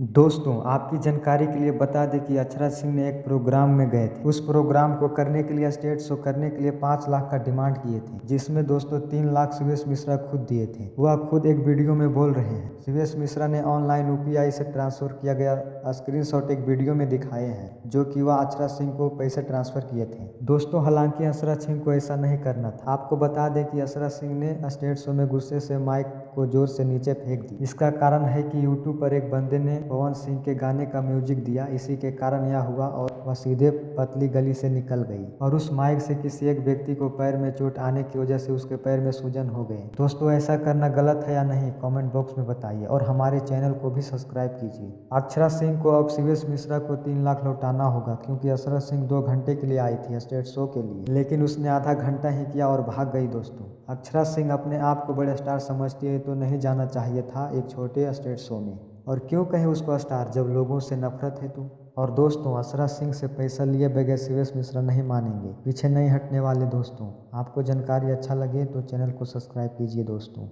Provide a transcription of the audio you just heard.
दोस्तों, आपकी जानकारी के लिए बता दें कि अक्षराज सिंह ने एक प्रोग्राम में गए थे। उस प्रोग्राम को करने के लिए, स्टेज शो करने के लिए 5 लाख का डिमांड किए थे, जिसमें दोस्तों 3 लाख शिवेश मिश्रा खुद दिए थे। वह खुद एक वीडियो में बोल रहे हैं। शिवेश मिश्रा ने ऑनलाइन यूपीआई से ट्रांसफर किया गया स्क्रीनशॉट एक वीडियो में दिखाए हैं, जो कि वह अक्षराज सिंह को पैसे ट्रांसफर किए थे। दोस्तों, हालांकि अक्षराज सिंह को ऐसा नहीं करना था। आपको बता दें कि अक्षराज सिंह ने स्टेज शो में गुस्से से माइक को जोर से नीचे फेंक दी। इसका कारण है कि यूट्यूब पर एक बंदे ने पवन सिंह के गाने का म्यूजिक दिया। इसी के कारण यह हुआ और वह सीधे पतली गली से निकल गई और उस माइक से किसी एक व्यक्ति को पैर में चोट आने की वजह से उसके पैर में सूजन हो गए। दोस्तों, ऐसा करना गलत है या नहीं, कमेंट बॉक्स में बताइए और हमारे चैनल को भी सब्सक्राइब कीजिए। अक्षराज सिंह को अब शिवेश मिश्रा को 3 लाख लौटाना होगा, क्योंकि अक्षराज सिंह 2 घंटे के लिए आई थी स्टेज शो के लिए, लेकिन उसने आधा घंटा ही किया और भाग गई। दोस्तों, अक्षराज सिंह अपने आप को बड़े स्टार समझती है, तो नहीं जाना चाहिए था एक छोटे स्टेज शो में। और क्यों कहें उसको स्टार जब लोगों से नफरत है तो। और दोस्तों, अक्षराज सिंह से पैसा लिए बगैर शिवेश मिश्रा नहीं मानेंगे, पीछे नहीं हटने वाले। दोस्तों, आपको जानकारी अच्छा लगे तो चैनल को सब्सक्राइब कीजिए दोस्तों।